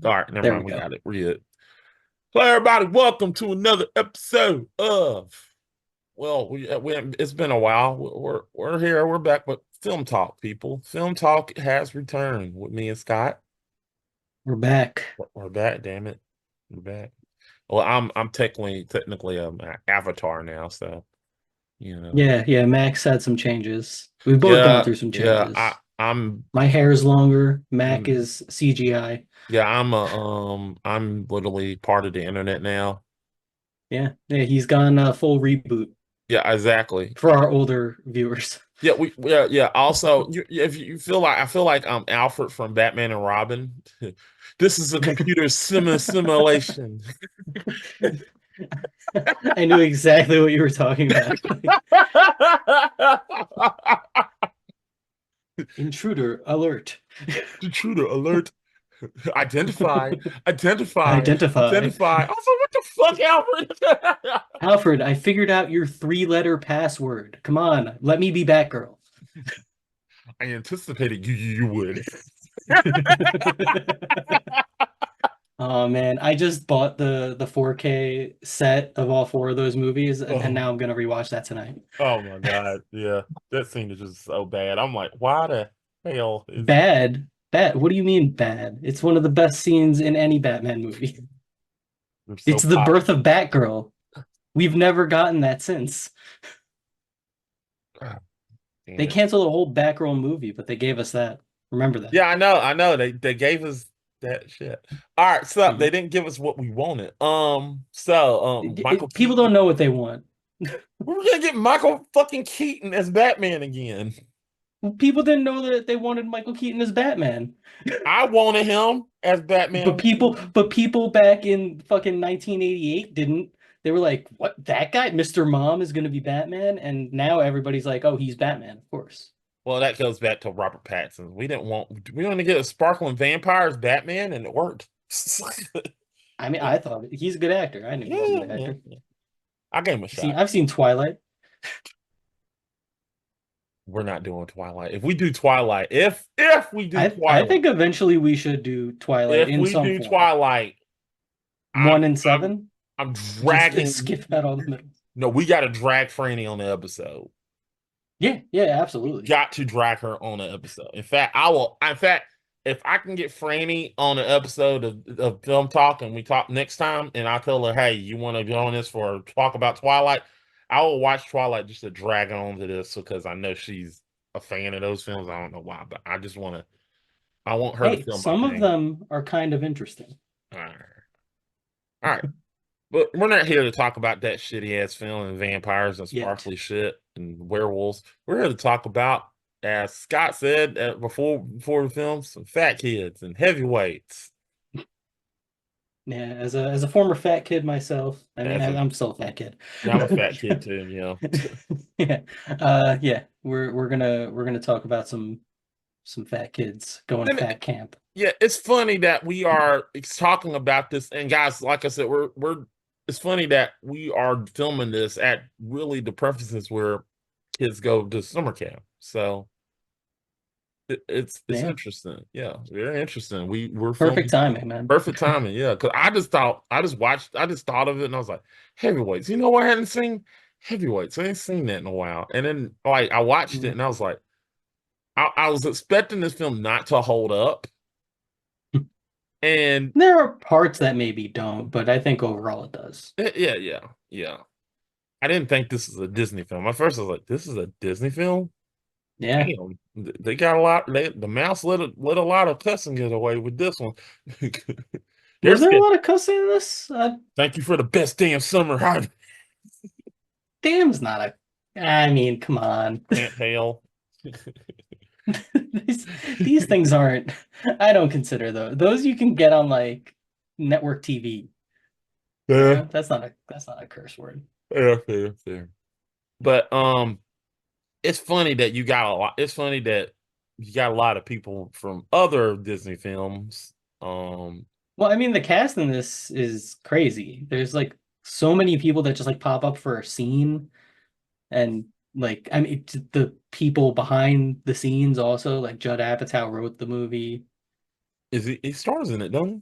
All right, never There we mind. We go. got it. We're good. Hello, everybody. Welcome to another episode of. Well, it's been a while. We're here. We're back. But film talk, people. Film talk has returned with me and Scott. We're back. We're back. Damn it, we're back. Well, I'm technically Avatar now, so you know. Yeah. Max had some changes. We've both gone Yeah, through some yeah. I changes. I'm My hair is longer. Mac mm, is CGI. yeah. I'm literally part of the internet now. Yeah. He's gone full reboot Yeah, exactly. for our older viewers. Yeah, yeah. Also, if you feel like I feel like I'm Alfred from Batman and Robin. This is a computer simulation. I knew exactly what you were talking about. Intruder alert. Intruder alert. Identify, identify, Identify. identify. Also, what the fuck, Alfred? Alfred, I figured out your three-letter password. Come on, let me be Batgirl. I anticipated you would. Oh man, I just bought the 4K set of all four of those movies, and Oh, now I'm gonna rewatch that tonight. oh my God. Yeah. That scene is just so bad. I'm like, why the hell is Bad? Bad? What do you mean bad? It's one of the best scenes in any Batman movie. it so It's the pop? birth of Batgirl. We've never gotten that since. Ah, damn They it. canceled a whole Batgirl movie, but they gave us that. Remember that. Yeah, I know. They gave us that shit. All right, so they Mhm. didn't give us what we wanted. Michael People Keaton. don't know what they want. We're gonna get Michael fucking Keaton as Batman again. People didn't know that they wanted Michael Keaton as Batman. I wanted him as But Batman. people back in fucking 1988 didn't. They were like, "What? That guy, Mr. Mom, is going to be Batman?" And now everybody's like, "Oh, he's Batman, of course." Well, that goes back to Robert Pattinson. We want to get a sparkling vampire as Batman, and it worked. I mean, I thought he's a good actor. I knew he was a Yeah, good yeah, actor. yeah. I gave him a shot. I've seen Twilight. We're not doing Twilight. If we do Twilight, if we do I Twilight, think eventually we should do Twilight if in we some do form. Twilight, I'm One and I'm seven, I'm just dragging. skip out all the middle. No, we got to drag Franny on the episode. Yeah, We absolutely. got to drag her on the episode. In fact, I will. In fact, if I can get Franny on an episode of Film Talk and we talk next time, and I tell her, hey, you want to go on this for talk about Twilight, I will watch Twilight just to drag her onto this because I know she's a fan of those films. I don't know why, but I just want to. I want her to Hey, feel my some of pain. them are kind of interesting. All right, all right. But we're not here to talk about that shitty ass film and vampires and Yet. sparkly shit and werewolves. We're here to talk about, as Scott said before the film, some fat kids and heavyweights. Yeah, as a former fat kid myself, I mean, As a I'm still a fat kid. Yeah, I'm a fat kid too, Yeah, yeah, we're gonna talk about some fat kids going to And fat camp. yeah, it's funny that we are talking about this. And guys, like I said, we're it's funny that we are filming this at really the preferences where kids go to summer camp. So it's Yeah, interesting. Yeah, very interesting. We're perfect filming timing, man. perfect timing. Yeah, because I just thought of it and I was like, heavyweights. You know what I hadn't seen? Heavyweights. I ain't seen that in a while. And then like I watched it Mhm. and I was like, I was expecting this film not to hold up. And There are parts that maybe don't, but I think overall it does. yeah. I didn't think this was a Disney film. At first, I was like, "This is a Disney film." Yeah. Damn, they got a lot. The mouse let a lot of cussing get away with this one. Was There's there a lot of cussing in this? thank you for the best damn summer. Damn's not a. I mean, come on. Can't tell. these, these things aren't. I don't consider those you can get on like network TV. You Yeah, know, that's not a curse word. fair. But it's funny that you got a lot. It's funny that you got a lot of people from other Disney films. Um, Well, I mean, the cast in this is crazy. There's like so many people that just like pop up for a scene, and like I mean, the people behind the scenes also like Judd Apatow wrote the movie. he stars in it, don't he?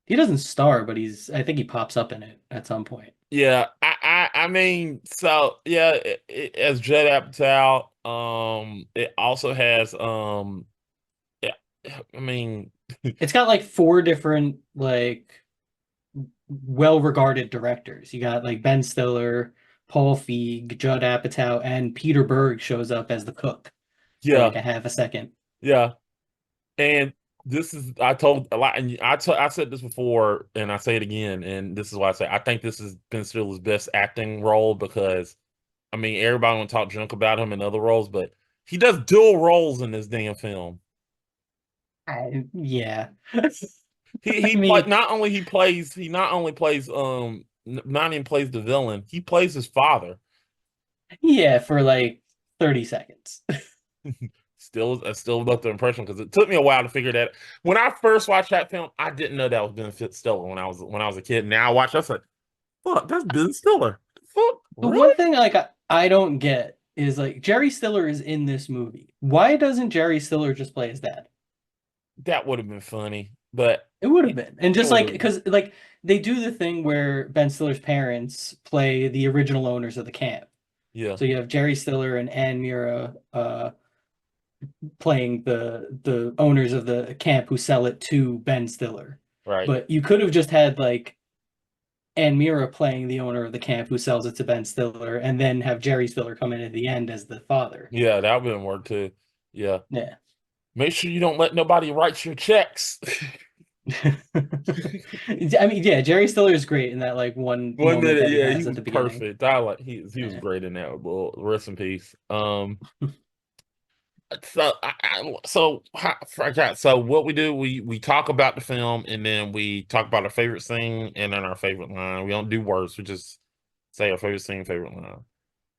He doesn't star, but I think he pops up in it at some point. Yeah, I mean, so yeah, as Judd Apatow, it also has, yeah, I mean, It's got like four different like well-regarded directors. You got like Ben Stiller, Paul Feig, Judd Apatow, and Peter Berg shows up as the cook for yeah, like a half a second. yeah, and this is I told a lot, and I said this before, and I say it again, and this is why I say I think this is Ben Stiller's best acting role because I mean everybody want to talk junk about him in other roles, but he does dual roles in this damn film. Yeah. He I play mean, not only he not only plays not even plays the villain, he plays his father. yeah, for like 30 seconds. Still, I still left the impression because it took me a while to figure that. When I first watched that film, I didn't know that was Ben Stiller when I was a kid. Now I watch, I was like, "Fuck, that's Ben Stiller." Fuck, The one really? thing like I don't get is like Jerry Stiller is in this movie. Why doesn't Jerry Stiller just play his dad? That would have been funny, but It would have it, been. And it just would like have. because like they do the thing where Ben Stiller's parents play the original owners of the camp. Yeah, So you have Jerry Stiller and Ann Mira playing the owners of the camp who sell it to Ben Stiller. right. But you could have just had like Ann Mira playing the owner of the camp who sells it to Ben Stiller, and then have Jerry Stiller come in at the end as the father. Yeah, that would have worked too. Yeah, Yeah. make sure you don't let nobody write your checks. I mean, yeah, Jerry Stiller is great in that like one 1 minute, moment that he yeah, he has at was the beginning. perfect. I like he was Yeah. great in that. Well, rest in peace. So so I forgot. So what we do, we talk about the film, and then we talk about our favorite scene and then our favorite line. We don't do words. We just say our favorite scene, favorite line.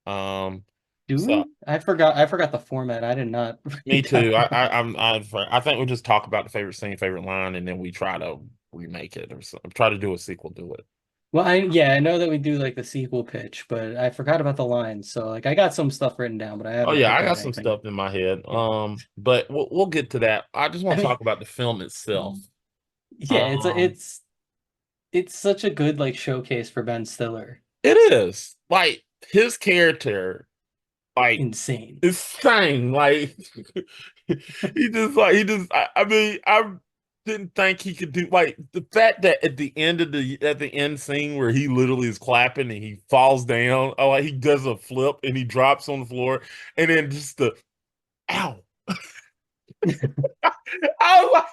Um, Do so we? I forgot the format. I did not me write down too. our line. I think we just talk about the favorite scene, favorite line, and then we try to remake it or something. Try to do a sequel to it. Well, I know that we do like the sequel pitch, but I forgot about the lines. So like I got some stuff written down, but I Oh haven't yeah, I prepared got some anything. stuff in my head. Yeah. But we'll get to that. I just I want to mean, talk about the film itself. yeah, Um, it's such a good like showcase for Ben Stiller. it is like his character, like Insane. insane. Like he just. I mean, I didn't think he could do like the fact that at the end scene where he literally is clapping and he falls down, like he does a flip and he drops on the floor, and then just the ow. I was like,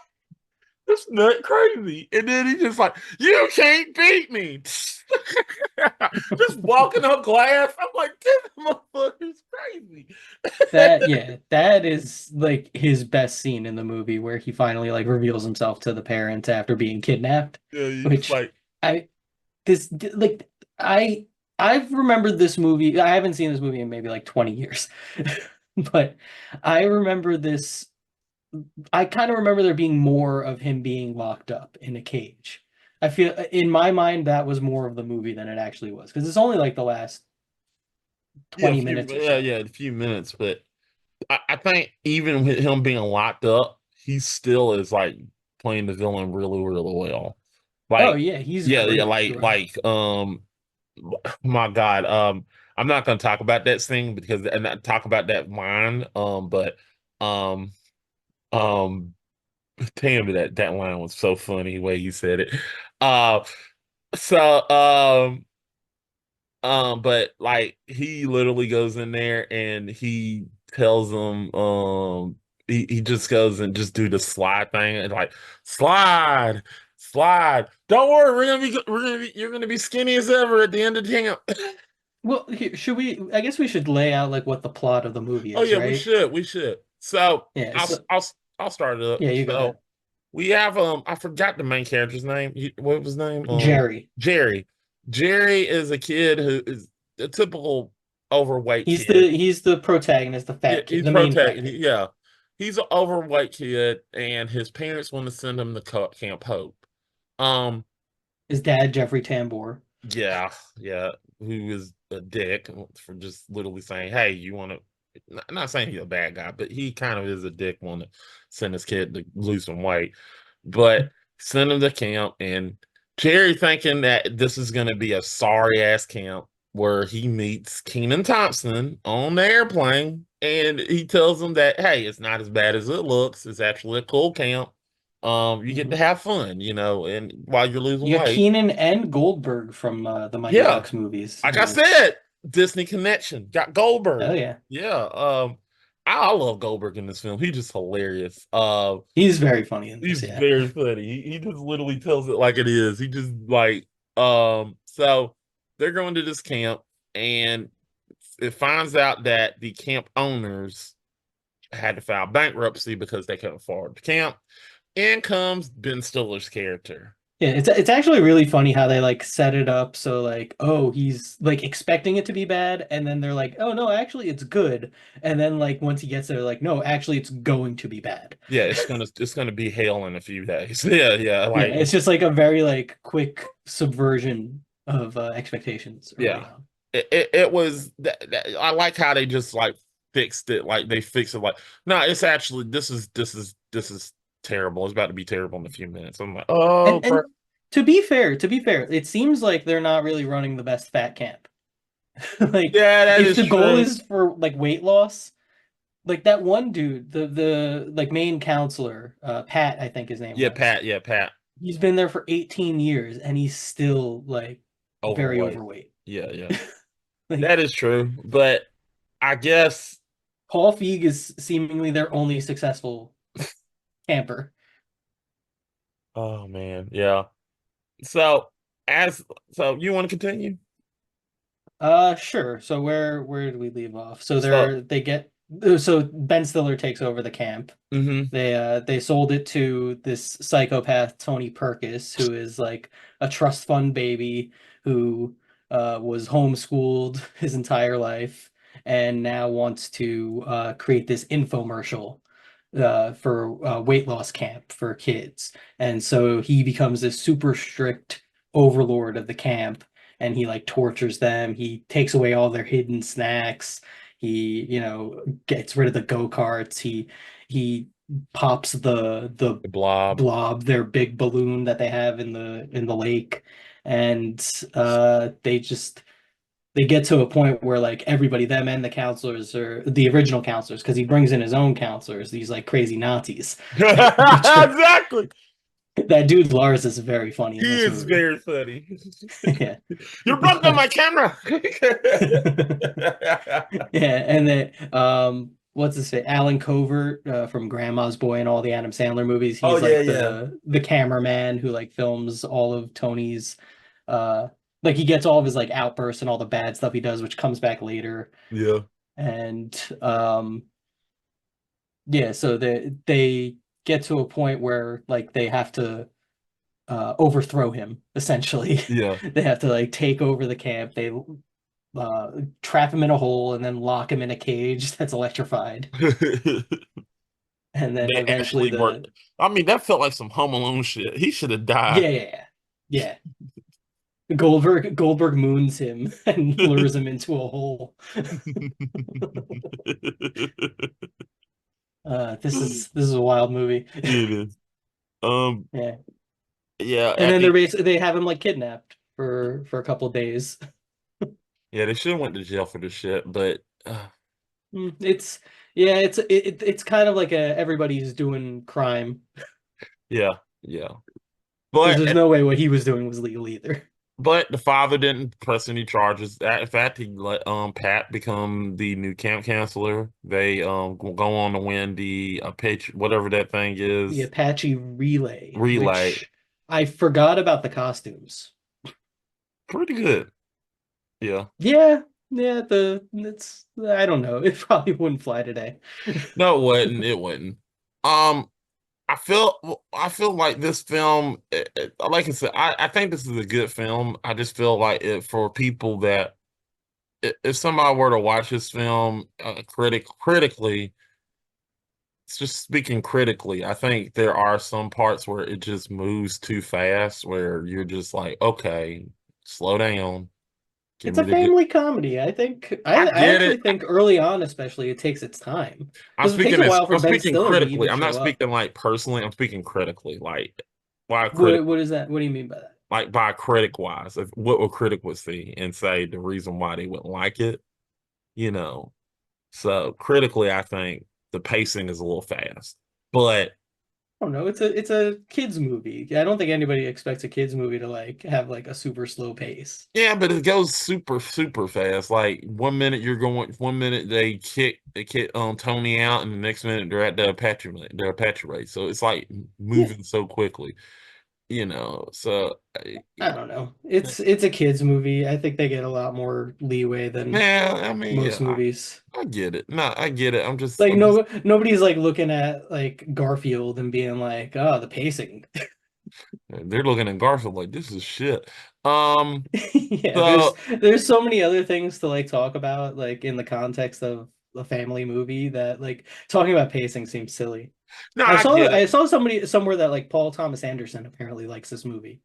that's nut crazy. And then he just like, you can't beat me. Just walking up glass. I'm like, this motherfucker's crazy. That is like his best scene in the movie where he finally like reveals himself to the parents after being kidnapped, Yeah, you just which like, I this like I've remembered this movie. I haven't seen this movie in maybe like 20 years. But I remember this I kind of remember there being more of him being locked up in a cage. I feel in my mind that was more of the movie than it actually was because it's only like the last yeah, 20 minutes or yeah, so. yeah, a few minutes. But I think even with him being locked up, he still is like playing the villain really, really well. Oh Like, yeah, he's yeah, yeah, great throughout. my God, I'm not gonna talk about that thing because and not talk about that line, but um, um, damn it, that line was so funny the way you said it. Uh, so but like he literally goes in there and he tells them, he just goes and just do the slide thing and like slide, slide. Don't worry, you're gonna be skinny as ever at the end of camp. Well, should we? I guess we should lay out like what the plot of the movie Oh is, yeah, right? we should. So Yeah. So I'll start it up. yeah, you go So ahead. we have I forgot the main character's name. What was his name? Jerry. Jerry. Jerry is a kid who is a typical overweight He's kid. the protagonist, the Yeah, fat kid, he's the main fat kid. Yeah, he's an overweight kid, and his parents want to send him to Camp Hope. Um, His dad, Jeffrey Tambor. yeah, yeah, who is a dick for just literally saying, "Hey, you want to?" Not saying he's a bad guy, but he kind of is a dick. Want to send his kid to lose some weight, but send him to camp, and Jerry thinking that this is going to be a sorry ass camp where he meets Keenan Thompson on the airplane, and he tells him that hey, it's not as bad as it looks. It's actually a cool camp. You get to Mhm. have fun, and while you're losing You got weight. Keenan and Goldberg from the Mighty Yeah, Ducks movies like in I this. said, Disney connection got Oh Goldberg. yeah, Yeah, I love Goldberg in this film. He's just hilarious. he's very funny in He's this. Yeah. very funny. He just literally tells it like it is. He just like so they're going to this camp and it finds out that the camp owners had to file bankruptcy because they couldn't afford the camp. In comes Ben Stiller's character. Yeah, it's actually really funny how they like set it up so like, oh, he's like expecting it to be bad, and then they're like, oh no, actually it's good. And then like once he gets there, like, no, actually it's going to be bad. Yeah, it's gonna be hell in a few days. Yeah, yeah, Yeah, like it's just like a very like quick subversion of expectations early yeah. on. It was that I like how they just like fixed it. Like they fixed it. Like no, it's actually this is terrible. It's about to be terrible in a few minutes. I'm like, oh And crap. to be fair, it seems like they're not really running the best fat camp. Like Yeah, that if is the goal true. is for like weight loss, like that one dude, the like main counselor, Pat, I think his name Yeah, was. Pat. Yeah, Pat. He's been there for 18 years and he's still like very Overweight. overweight. Yeah, yeah. Like That is true. But I guess Paul Feig is seemingly their only successful camper. oh man, yeah. So as so you want to continue? Sure. So where did we leave off? So So they get so Ben Stiller takes over the camp. hmm They sold it to this psychopath Tony Perkis, who is like a trust fund baby who was homeschooled his entire life and now wants to create this infomercial for weight loss camp for kids. And so he becomes this super strict overlord of the camp and he like tortures them. He takes away all their hidden snacks. He, gets rid of the go-karts. He pops the the blob. blob, their big balloon that they have in the lake, and they get to a point where like everybody, them and the counselors or the original counselors, because he brings in his own counselors, these like crazy Nazis, which are Exactly. that dude Lars is very funny in He this is movie. very funny. Yeah. You broke down my camera. Yeah, and then what's his name? Alan Covert from Grandma's Boy and all the Adam Sandler movies. Oh He's yeah, like yeah. the cameraman who like films all of Tony's uh like he gets all of his like outbursts and all the bad stuff he does, which comes back later. Yeah. And yeah, so they get to a point where like they have to overthrow him essentially. Yeah. They have to like take over the camp. They trap him in a hole and then lock him in a cage that's electrified. And then They eventually actually worked. I mean, that felt like some Home Alone shit. He should have died. yeah, yeah, yeah. Yeah. Goldberg moons him and lures him into a hole. This is a wild movie. It is. Um, Yeah. yeah, And at then the they have him like kidnapped for a couple days. yeah, they should have went to jail for this shit, but It's yeah, it's kind of like a everybody's doing crime yeah, yeah. because there's But no way what he was doing was legal either. but the father didn't press any charges. In fact, he let Pat become the new camp counselor. They go on to win the pitch, whatever that thing The is, Apache Relay, relay. which I forgot about the costumes. Pretty good. Yeah. Yeah, yeah, the it's I don't know. It probably wouldn't fly today. No, it wasn't. It wasn't. Um, I feel like this film, like I said, I think this is a good film. I just feel like it for people that if somebody were to watch this film critically, it's just speaking critically, I think there are some parts where it just moves too fast, where you're just like, okay, slow down, give It's me a the good. family comedy. I think I I get actually it. think early on, especially, it takes its time I'm because it takes speaking a as while for I'm Ben speaking Stiller to critically. even I'm not show up. speaking like personally. I'm speaking critically. Like Why a critic? What is that? What do you mean by that? Like by critic wise, if what a critic would see and say the reason why they wouldn't like it, you know. So critically, I think the pacing is a little fast. But I don't know. It's a kids movie. I don't think anybody expects a kids movie to like have like a super slow pace. yeah, but it goes super, super fast. Like 1 minute you're going, 1 minute they kick Tony out, and the next minute they're at the Apache race. So it's like Yeah, moving so quickly, you know. So I don't know. It's a kids movie. I think they get a lot more leeway than yeah, I mean, most yeah, movies. I get it. No, I get it. Like nobody's like looking at like Garfield and being like, oh, the pacing. they're looking at Garfield like this is shit. Um, Yeah, so there's so many other things to like talk about like in the context of a family movie that like talking about pacing seems silly. no, I get it. I saw somebody somewhere that like Paul Thomas Anderson apparently likes this movie,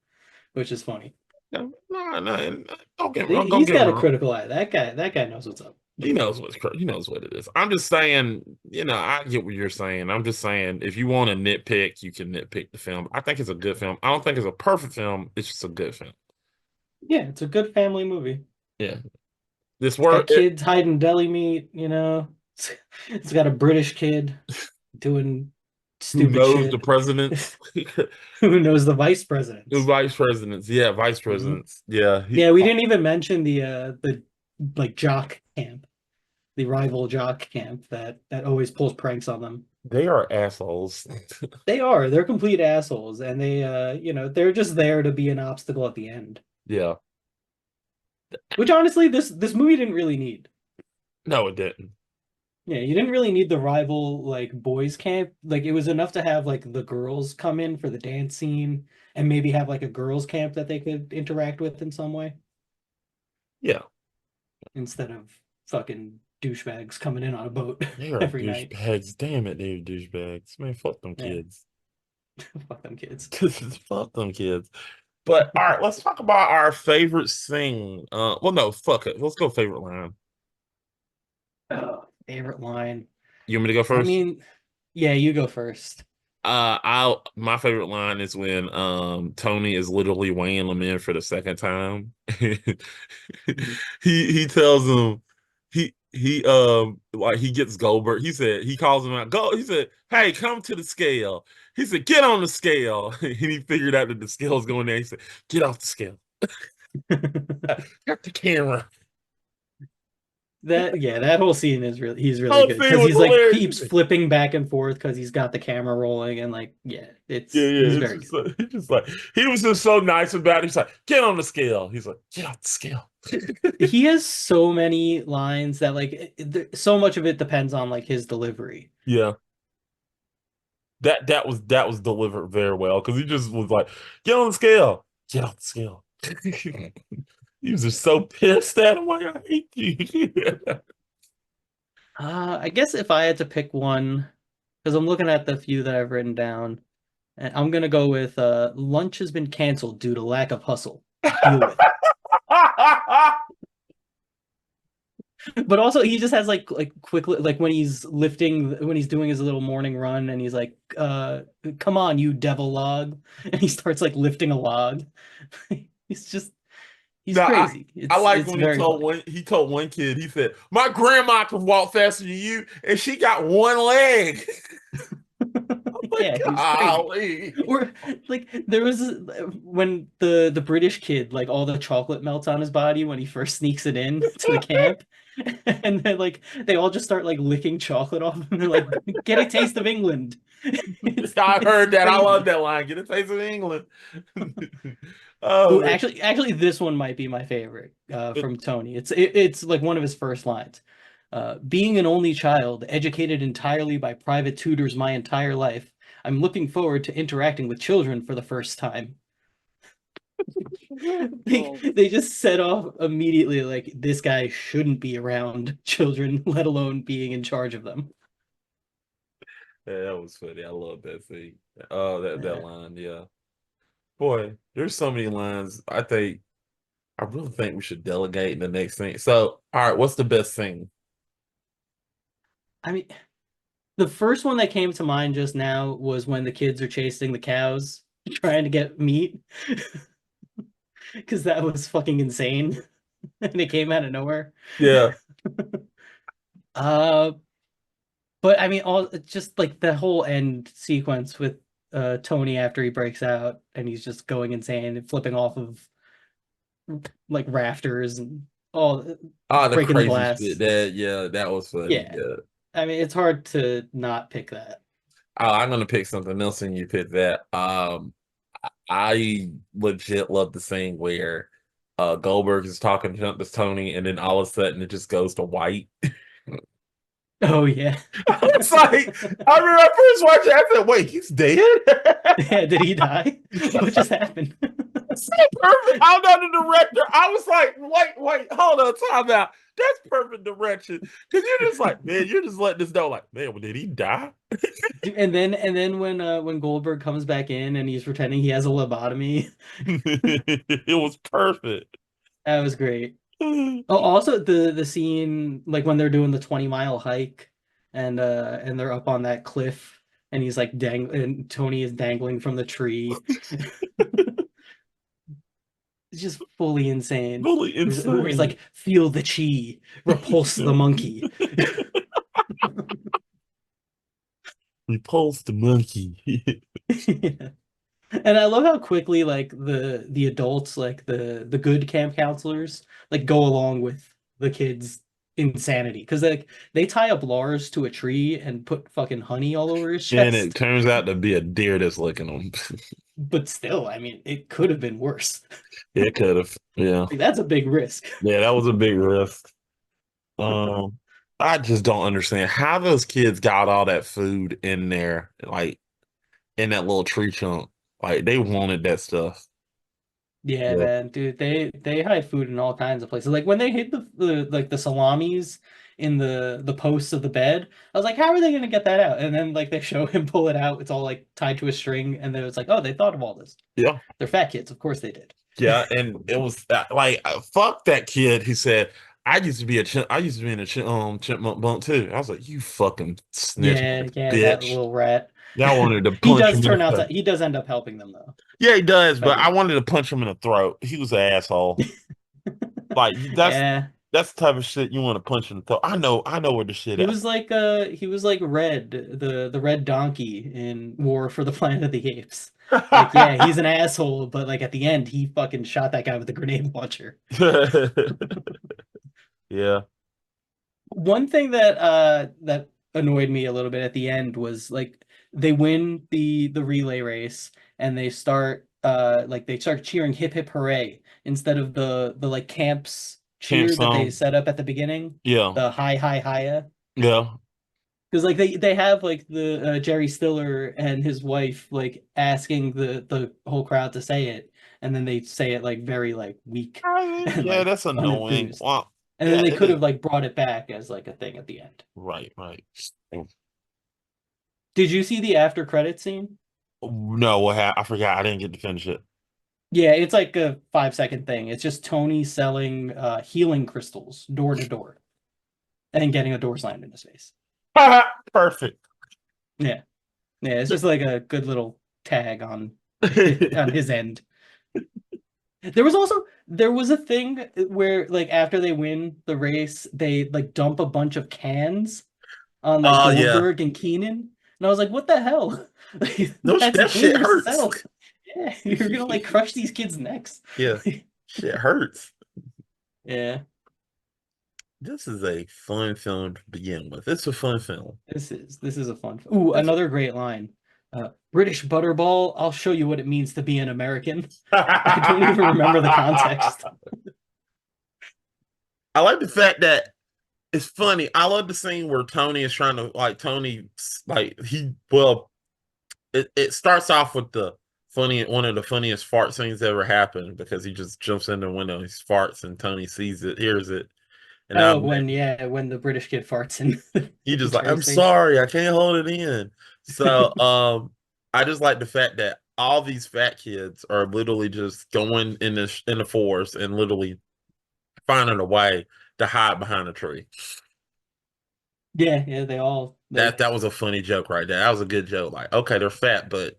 which is funny. No, no, no, don't He's get me got a wrong. critical eye. That guy knows what's up. He knows what it is. I'm just saying, I get what you're saying. I'm just saying, if you want to nitpick, you can nitpick the film. I think it's a good film. I don't think it's a perfect film. It's just a good film. Yeah, it's a good family movie. Yeah, this It's got work. kids hiding deli meat, you know. It's got a British kid doing Who stupid knows the shit. presidents? Who knows the vice Who presidents? vice presidents? Yeah, vice Hmm. presidents. Yeah, Yeah, we didn't even mention the like jock camp, the rival jock camp that always pulls pranks on them. they are assholes. They are. They're complete assholes, and they you know, they're just there to be an obstacle at the end. Yeah, Which honestly, this movie didn't really need. no, it didn't. Yeah, you didn't really need the rival like boys camp. Like it was enough to have like the girls come in for the dance scene and maybe have like a girls camp that they could interact with in some way Yeah, instead of fucking douchebags coming in on a boat they are every night. douchebags. Damn it, they're douchebags. Man, fuck them Yeah, kids. fuck them kids. Fuck them kids. But all right, let's talk about our favorite thing. Well, no, fuck it. Let's go favorite line. Oh, favorite line. You want me to go I first? mean, yeah, you go first. I my favorite line is when Tony is literally weighing them in for the second time. He tells him like he gets Goldberg. He said he calls him out. Go. He said, "Hey, come to the scale." He said, "Get on the scale." And he figured out that the scale's going there. He said, "Get off the scale." Got the camera. That yeah, that whole scene is he's really Whole good thing because was he's like hilarious. keeps flipping back and forth because he's got the camera rolling and like yeah, Yeah, it's yeah. he's It's very just good. like, it's just like he was just so nice about it. He's like, get on the scale. He's like, get off the scale. He has so many lines that like so much of it depends on like his delivery. Yeah. That was delivered very well because he just was like, get on the scale. Get off the scale. He was just so pissed at him. Like, I hate you. I guess if I had to pick one, because I'm looking at the few that I've written down, and I'm gonna go with lunch has been canceled due to lack of hustle. Deal with it. But also he just has like quickly like when he's doing his little morning run and he's like, come on, you devil log. And he starts like lifting a log. He's just he's No, crazy. I like It's when he very told funny. one kid, he said, my grandma can walk faster than you, and she got one leg. I'm like, Yeah, he was crazy. golly. Or like there was when the British kid like all the chocolate melts on his body when he first sneaks it in to the camp, and then like they all just start like licking chocolate off him. And they're like, "Get a taste of England." I It's heard that. I love crazy. that line. Get a taste of England. Oh Oh, man. actually, this one might be my favorite from Tony. It's like one of his first lines. Being an only child, educated entirely by private tutors my entire life, I'm looking forward to interacting with children for the first time. They just set off immediately like this guy shouldn't be around children, let alone being in charge of them. Yeah, that was funny. I love that thing. Oh, that Uh, line, yeah. Boy, there's so many lines. I really think we should delegate in the next thing. So, all right, what's the best thing? I mean, the first one that came to mind just now was when the kids are chasing the cows. trying to get meat because that was fucking insane and it came out of nowhere. Yeah. Uh, but I mean, all just like the whole end sequence with Tony after he breaks out and he's just going insane and flipping off of like rafters and all Oh, the breaking the crazy shit. glass. That was funny. Yeah, Yeah. I mean, it's hard to not pick that. Oh, I'm gonna pick something else and you pick that. I legit love the scene where Goldberg is talking to Tony and then all of a sudden it just goes to white. Oh yeah. It's like I remember I first watched it, I said, wait, he's dead? Yeah, did he die? What just happened? It's so perfect. I'm not the director. I was like, wait, hold on, time out. That's perfect direction. Because you're just like, man, you're just letting us know, like, man, well, did he die? And then when Goldberg comes back in and he's pretending he has a lobotomy, It was perfect. that was great. Oh, also the scene like when they're doing the 20-mile hike and they're up on that cliff and he's like and Tony is dangling from the tree. It's just fully insane. Fully Where he's insane. like, feel the chi, repulse the monkey. Repulse the monkey. Yeah. And I love how quickly like the adults, like the good camp counselors, like go along with the kids' insanity because like they tie up Lars to a tree and put fucking honey all over his And it chest. turns out to be a deer that's licking him. But still, I mean, it could have been worse. It could have. Yeah. Like, that's a big risk. Yeah, that was a big risk. Um, I just don't understand how those kids got all that food in there, like in that little tree chunk. Like they wanted that stuff. Yeah, Yeah. man, dude, they hide food in all kinds of places. Like when they hid the like the salamis in the posts of the bed, I was like, how are they gonna get that out? And then like they show him pull it out. It's all like tied to a string, and then it's like, oh, they thought of all this. Yeah. They're fat kids, of course they did. Yeah. And it was like, fuck that kid. He said, I used to be in a chipmunk bunk too. I was like, you fucking snitch Yeah, yeah, that bitch. little rat. Y'all wanted to He punch does him in the turn out to face. he does end up helping them though. Yeah, he does, By but I the wanted to punch him in the throat. He was an asshole. Like Yeah. that's the type of shit you want to punch in the throat. I know where the shit at. He was like Red, the red donkey in War for the Planet of the Apes. Like, yeah, he's an asshole, but like at the end, he fucking shot that guy with a grenade launcher. Yeah. One thing that annoyed me a little bit at the end was like they win the relay race and they start cheering hip hip hooray instead of the like camps Camp cheer that they song. set up at the beginning, Yeah. the hi hiya. Yeah. Because like they have like the Jerry Stiller and his wife like asking the whole crowd to say it, and then they say it like very like weak and Yeah, like that's annoying. unenthused. Well, And then yeah, they it could is. have like brought it back as like a thing at the end. Right, right. Did you see the after credit scene? No, what happened? I forgot. I didn't get to finish it. Yeah, it's like a 5 second thing. It's just Tony selling healing crystals door to door and getting a door slammed in his face. Perfect. Yeah. Yeah, it's just like a good little tag on on his end. There was a thing where like after they win the race, they like dump a bunch of cans on like Oh yeah. Goldberg and Keenan. And I was like, what the hell? Like, No, that's that shit dangerous as hurts. hell. Yeah, you're gonna like crush these kids' necks. Yeah, shit hurts. Yeah, This is a fun film to begin with. It's a fun film. this is a fun. Ooh, It's another great line. British Butterball, I'll show you what it means to be an American. I don't even remember the context. I like the fact that it's funny. I love the scene where Tony is trying to like Tony like he well it starts off with the funny one of the funniest fart scenes ever happened because he just jumps in the window, he farts and Tony sees it, hears it, and Oh, I'm when the British kid farts in he in just like, I'm Jerry's face. sorry, I can't hold it in. So I just like the fact that all these fat kids are literally just going in the forest and literally finding a way to hide behind a tree. Yeah, yeah, they all That like that was a funny joke right there. That was a good joke. Like, okay, they're fat, but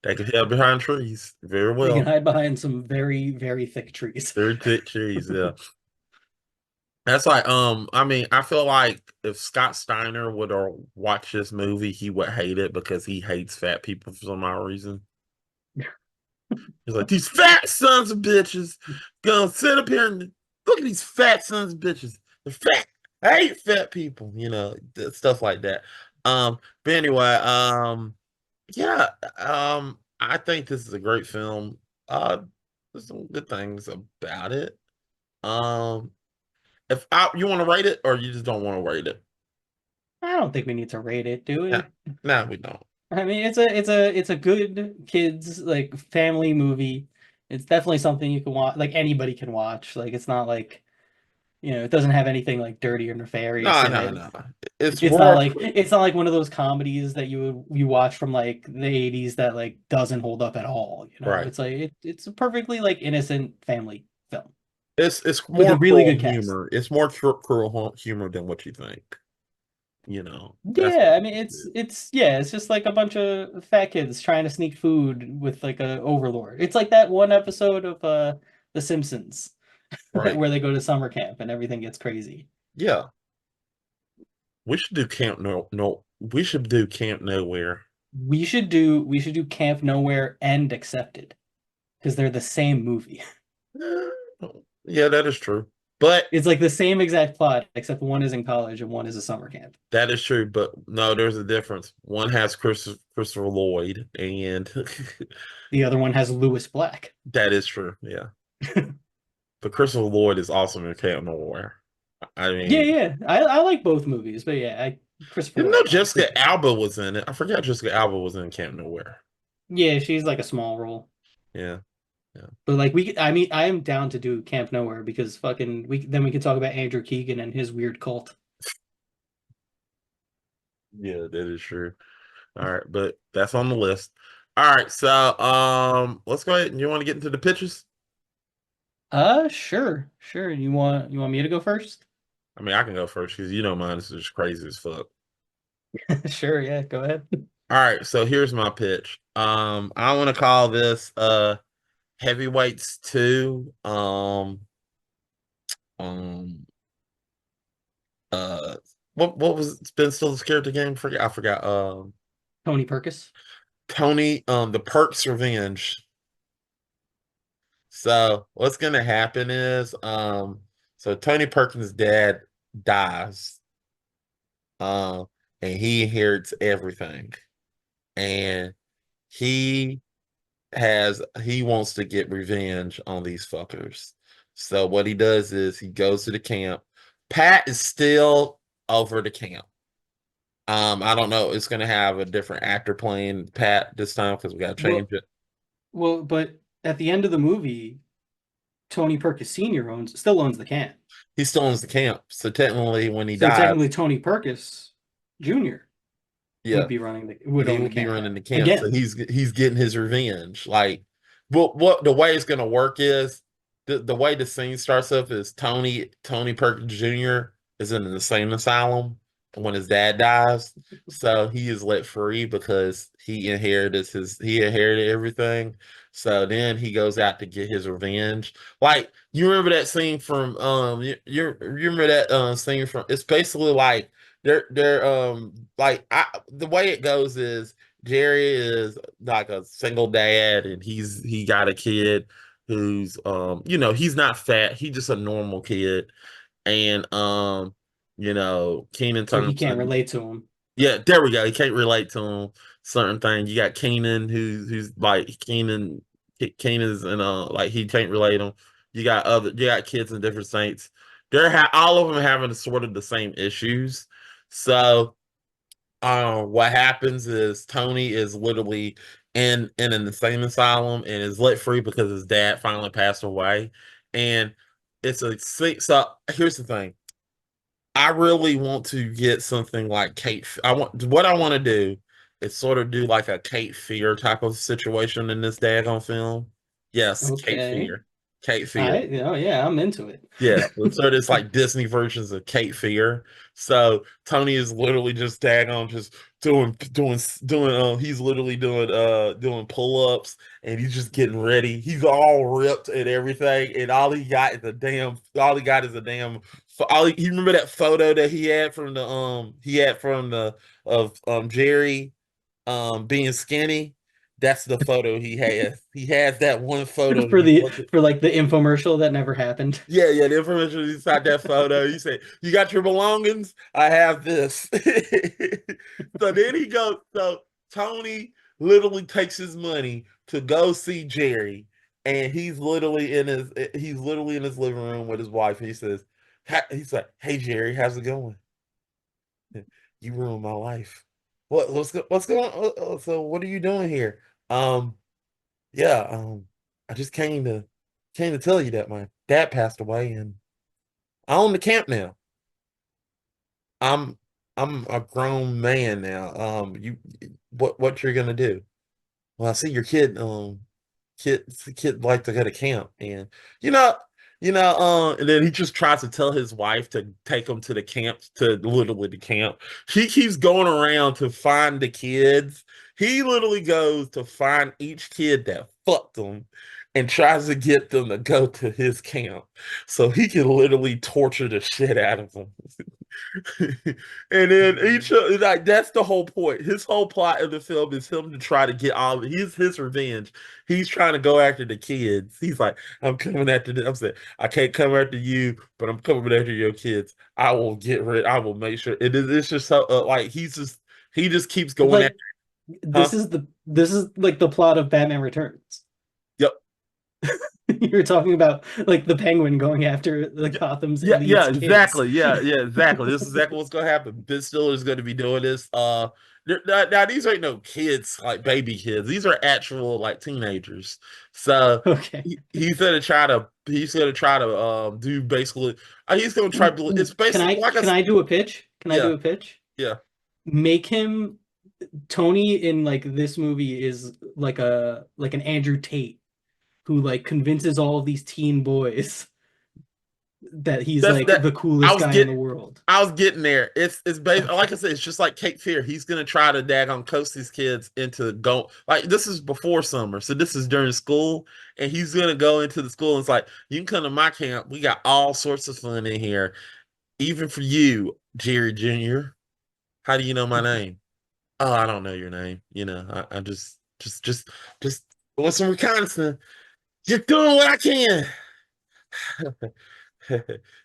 They can hide behind trees very They can well. hide behind some very, very thick trees. Very thick trees, yeah. That's like, I mean, I feel like if Scott Steiner would have watched this movie, he would hate it because he hates fat people for some odd reason. He's like, these fat sons of bitches gonna sit up here and look at these fat sons of bitches. They're fat. I hate fat people, stuff like that. But anyway, yeah, I think this is a great film. There's some good things about it. Um, if you want to rate it, or you just don't want to rate it? I don't think we need to rate it, do Yeah, we? no, we don't. I mean, it's a good kids like family movie. It's definitely something you can watch, like anybody can watch. Like it's not like, it doesn't have anything like dirty or nefarious No, in no, it. no. It's It's not more. like one of those comedies that you watch from like the 80s that like doesn't hold up at all, you know. Right. It's like it's a perfectly like innocent family film It's with a more really cruel good cast. humor. It's more cruel humor than what you think. That's what Yeah, I mean it's just like a bunch of fat kids trying to sneak food with like a overlord. It's like that one episode of The Simpsons right. where they go to summer camp and everything gets crazy. Yeah. We should do Camp No. We should do Camp Nowhere. We should do Camp Nowhere and Accepted because they're the same movie. Yeah, that is true. But It's like the same exact plot, except one is in college and one is a summer camp. that is true. But no, there's a difference. One has Christopher Lloyd, and The other one has Lewis Black. that is true. Yeah. But Christopher Lloyd is awesome in Camp Nowhere. I Yeah, mean, yeah. I like both movies, but yeah, Christopher didn't know Lloyd obviously. Jessica Alba was in it. I forgot Jessica Alba was in Camp Nowhere. Yeah, she's like a small role. Yeah. Yeah. But like I mean, I am down to do Camp Nowhere because fucking we can talk about Andrew Keegan and his weird cult. Yeah, that is true. All right, but that's on the list. All right, so let's go ahead. You want to get into the pitches? Sure, sure. You want me to go first? I mean, I can go first because you know mine is just crazy as fuck. Sure, yeah, go ahead. All right, so here's my pitch. I want to call this Heavyweights 2. Um uh what was Ben Stiller's character game? I forgot. Tony Perkis. Tony, the Perks Revenge. So what's gonna happen is so Tony Perkins' dad dies, um, and he inherits everything. And he he wants to get revenge on these fuckers. So what he does is he goes to the camp. Pat is still over the camp. I don't know. It's gonna have a different actor playing Pat this time because we gotta change Well, it. but at the end of the movie, Tony Perkis Sr. still owns the camp. He still owns the camp. So technically when he So technically dies, Tony Perkis Jr. yeah, would he own will the be camp running now. the camp. So Again. he's getting his revenge. Like what the way it's gonna work is the way the scene starts up is Tony Perkins Jr. is in an insane asylum when his dad dies. So he is let free because he inherited everything. So then he goes out to get his revenge. Like you remember that scene from you remember that scene from it's basically like they're like the way it goes is Jerry is like a single dad and he got a kid who's he's not fat, he's just a normal kid. And Kenan So he can't Thompson, relate to him. yeah, there we go. He can't relate to him certain things. You got Keenan who's like Keenan's and like he can't relate him. You got kids in different states. All of them having sort of the same issues. So what happens is Tony is literally in an insane asylum and is let free because his dad finally passed away. And so here's the thing. I really want to get something like what I want to do is sort of do like a Cape Fear type of situation in this daggone film. Yes, Cape Okay. Fear. Cape Fear. Yeah, I'm into it. Yeah, so there's like Disney versions of Cape Fear. So Tony is literally just daggone just doing he's literally doing pull-ups and he's just getting ready. He's all ripped and everything, and all he got is a damn you remember that photo that he had from the of Jerry being skinny? That's the photo he has. He has that one photo that he put. For like the infomercial that never happened. Yeah, yeah, the information inside that photo. You say, "You got your belongings? I have this." So then he goes. So Tony literally takes his money to go see Jerry, and he's literally in his living room with his wife. He says, "He's like, hey Jerry, how's it going? You ruined my life. What's going on? So what are you doing here? Um, yeah, I just came to tell you that my dad passed away and I own the camp now. I'm I'm a grown man now. You what you're gonna do? Well, I see your kid like to go to camp, and you know, and then he just tries to tell his wife to take him to the camp, to literally the camp. He keeps going around to find the kids. He literally goes to find each kid that fucked him and tries to get them to go to his camp so he can literally torture the shit out of them. And then each like that's the whole point. His whole plot of the film is him to try to get all his revenge. He's trying to go after the kids. He's like, I'm coming after them. I'm saying, I can't come after you, but I'm coming after your kids. I will get rid. I will make sure. It's just so like he just keeps going Like after. Huh? this is like the plot of Batman Returns. Yep. You're talking about like the Penguin going after the Gotham's Yeah, yeah, elite kids. exactly. Yeah, yeah, exactly. This is exactly what's gonna happen. Ben Stiller is gonna be doing this. Now these ain't no kids, like baby kids. These are actual like teenagers. So Okay. he's gonna try to do basically he's gonna try to it's basically like Can I do a pitch? Can I yeah, do a pitch? yeah. Make him Tony in like this movie is like an Andrew Tate who like convinces all of these teen boys that he's That's like that the I coolest was guy in get the world. I was getting there. It's based like I Okay. said, it's just like Cape Fear. He's gonna try to daggone coast these kids into go like this is before summer, so this is during school, and he's gonna go into the school and it's like, you can come to my camp. We got all sorts of fun in here, even for you, Jerry Jr. How do you know my name? Oh, I don't know your name. I just with some reconnaissance, just doing what I can.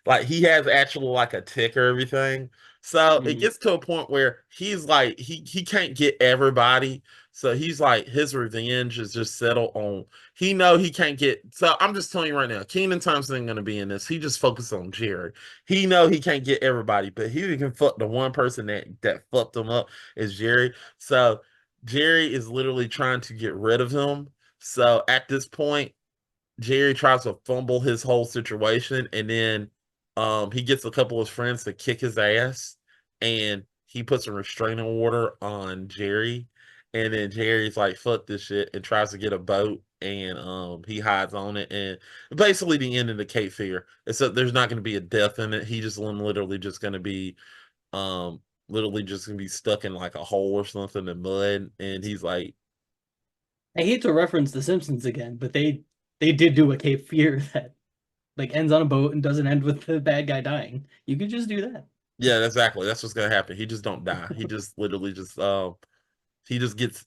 Like he has actual like a tick or everything. So it Mhm. gets to a point where he's like he can't get everybody. So he's like his revenge is just settled on he can't get so I'm just telling you right now, Keenan Thompson ain't gonna be in this. He just focused on Jerry. He know he can't get everybody, but he can fuck the one person that fucked him up is Jerry. So Jerry is literally trying to get rid of him. So at this point, Jerry tries to fumble his whole situation, and then he gets a couple of his friends to kick his ass, and he puts a restraining order on Jerry, and then Jerry's like, "Fuck this shit," and tries to get a boat, and he hides on it, and basically the end of the Cape Fear. Except there's not going to be a death in it. He just literally just going to be literally just going to be stuck in like a hole or something in mud, and he's like, I hate to reference The Simpsons again, but they did do a Cape Fear that like ends on a boat and doesn't end with the bad guy dying. You could just do that. "Yeah, exactly. That's what's going to happen. He just don't die. He just literally just he just gets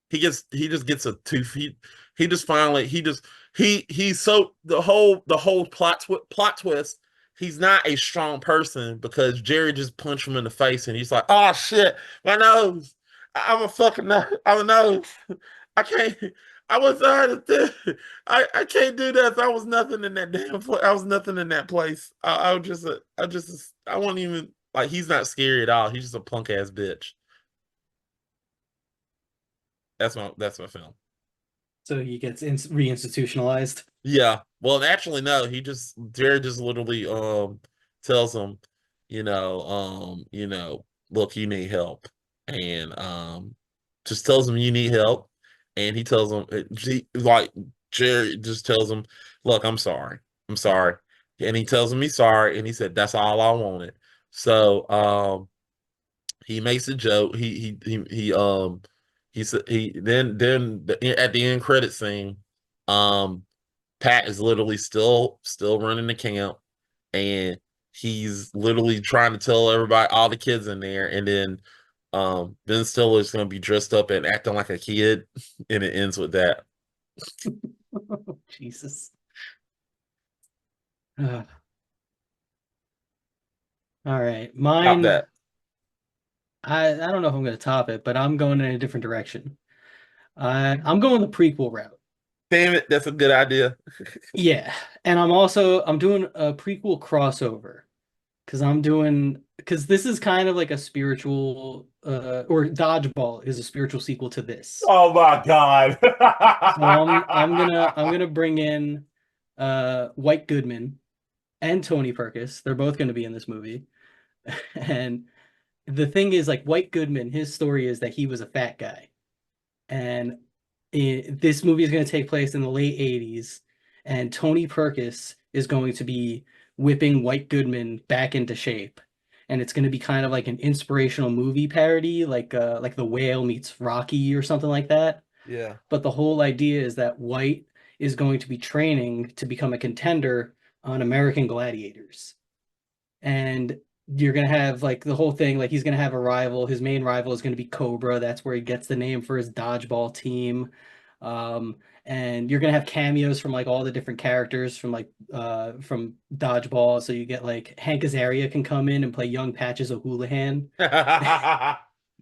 he just gets a tooth. He just finally he's so the whole plot twist. He's not a strong person because Jerry just punched him in the face and he's like, oh shit, my nose. I'm a fucking nose. I'm a nose. I can't. I was I can't do this. I was nothing in that damn place. I was nothing in that place. I was just I won't even like he's not scary at all. He's just a punk ass bitch. That's my film. So he gets reinstitutionalized. Yeah. Well, actually, no. Jared just literally tells him, look, you need help, and just tells him you need help, and he tells him like Jared just tells him look, I'm sorry. I'm sorry. And he tells him he's sorry, and he said, that's all I wanted. So he makes a joke. He said at the end credit scene, um Pat is literally still running the camp, and he's literally trying to tell everybody, all the kids in there, and then Ben Stiller is going to be dressed up and acting like a kid, and it ends with that. Jesus. Ugh. All right. Stop Mine, that. I don't know if I'm going to top it, but I'm going in a different direction. I'm going the prequel route. Damn it, that's a good idea. Yeah, and I'm doing a prequel crossover because this is kind of like a spiritual or Dodgeball is a spiritual sequel to this. Oh my God. So I'm gonna bring in White Goodman and Tony Perkis. They're both gonna be in this movie. And the thing is, like White Goodman, his story is that he was a fat guy. And this movie is going to take place in the late 80s, and Tony Perkis is going to be whipping White Goodman back into shape. And it's going to be kind of like an inspirational movie parody, like The Whale meets Rocky or something like that. Yeah. But the whole idea is that White is going to be training to become a contender on American Gladiators. And you're gonna have like the whole thing, like he's gonna have a rival. His main rival is gonna be Cobra. That's where he gets the name for his dodgeball team. And you're gonna have cameos from like all the different characters from dodgeball. So you get like Hank Azaria can come in and play young Patches O'Houlihan.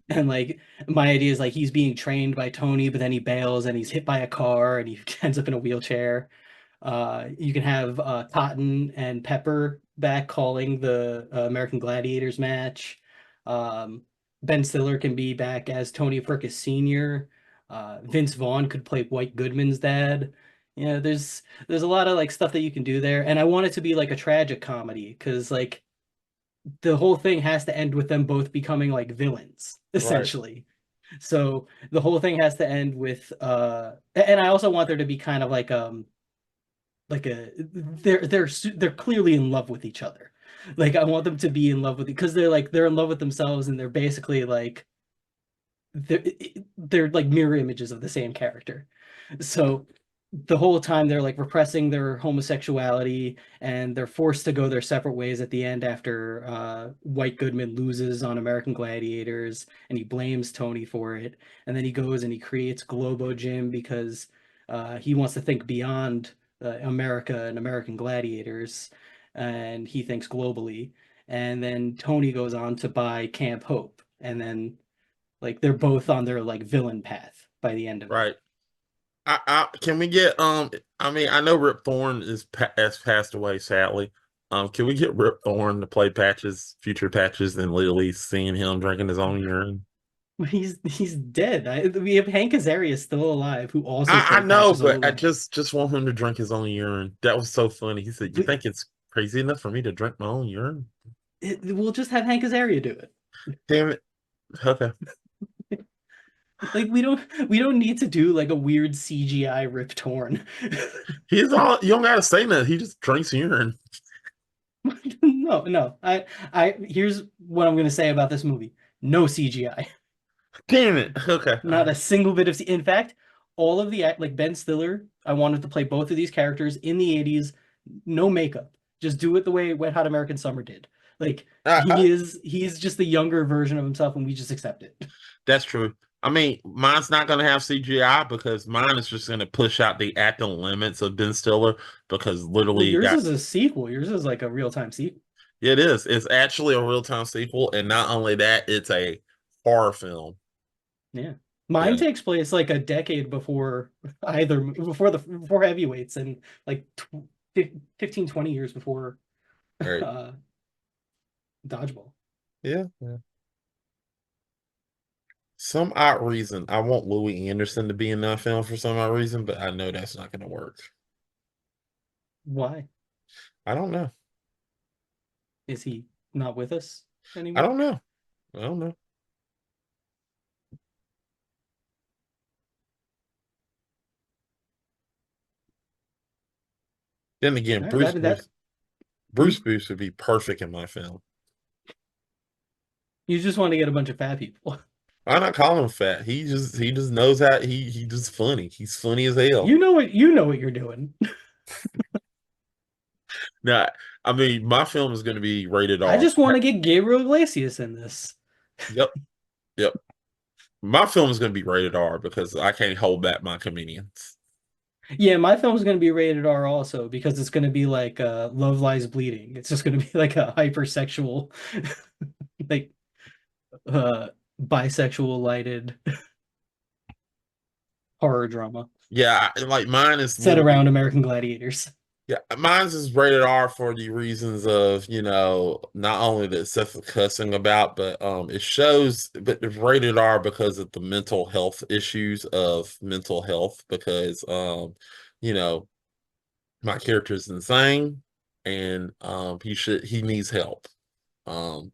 And like my idea is like he's being trained by Tony, but then he bails and he's hit by a car and he ends up in a wheelchair. You can have Cotton and Pepper back calling the American Gladiators match. Um, Ben Stiller can be back as Tony Perkis Sr. Vince Vaughn could play White Goodman's dad. There's a lot of like stuff that you can do there, and I want it to be like a tragic comedy because like the whole thing has to end with them both becoming like villains Right. essentially. So the whole thing has to end with and I also want there to be kind of like a they're clearly in love with each other. Like I want them to be in love with it because they're in love with themselves and they're basically like they're they're like mirror images of the same character. So the whole time they're like repressing their homosexuality and they're forced to go their separate ways at the end after White Goodman loses on American Gladiators and he blames Tony for it. And then he goes and he creates Globo Gym because he wants to think beyond America and American Gladiators and he thinks globally. And then Tony goes on to buy Camp Hope. And then like they're both on their like villain path by the end of it. Right. Can we get I mean, I know Rip Thorne has passed away sadly. Can we get Rip Thorne to play Patches, future Patches, and literally seeing him drinking his own urine? But he's dead. We have Hank Azaria still alive, who also I played know, Patches but I O'Houlihan. just want him to drink his own urine. That was so funny. He said, "You We, think it's crazy enough for me to drink my own urine?" we'll just have Hank Azaria do it. Damn it. Okay. Like we don't need to do like a weird CGI Rip Torn. He's all you don't gotta say nothing. He just drinks urine. No, no. I here's what I'm gonna say about this movie. No CGI. Damn it. Okay. All Not right. a single bit of in fact, all of the act like Ben Stiller, I wanted to play both of these characters in the 80s, no makeup. Just do it the way Wet Hot American Summer did. Like I, he's just the younger version of himself and we just accept it. That's true. I mean, mine's not going to have CGI because mine is just going to push out the acting limits of Ben Stiller because Well, literally yours got is a sequel. Yours is like a real-time sequel. it is. It's actually a real-time sequel, and not only that, it's a horror film. Yeah. Mine Yeah. takes place like a decade before before heavyweights and like 15 20 years before All right. uh Dodgeball. Yeah. Yeah. Some odd reason. I want Louis Anderson to be in that film for some odd reason, but I know that's not going to work. Why? I don't know. Is he not with us I anymore? don't know. I don't know. Then again, All right, that Bruce Bruce would be perfect in my film. you just want to get a bunch of fat people. I'm not calling him fat. He just knows how he just funny. He's funny as hell. You know what you're doing. Now, I mean, my film is going to be rated I R. just want to get Gabriel Iglesias in this. Yep, yep. My film is going to be rated R because I can't hold back my comedians. Yeah, my film's going to be rated R also because it's going to be like Love Lies Bleeding. It's just going to be like a hypersexual, like uh bisexual lighted horror drama Yeah, like mine is set around literally American Gladiators. yeah, mine's is rated R for the reasons of, not only the excessive cussing about, but it shows, but it's rated R because of the mental health issues of mental health because you know, my character is insane and he needs help. Um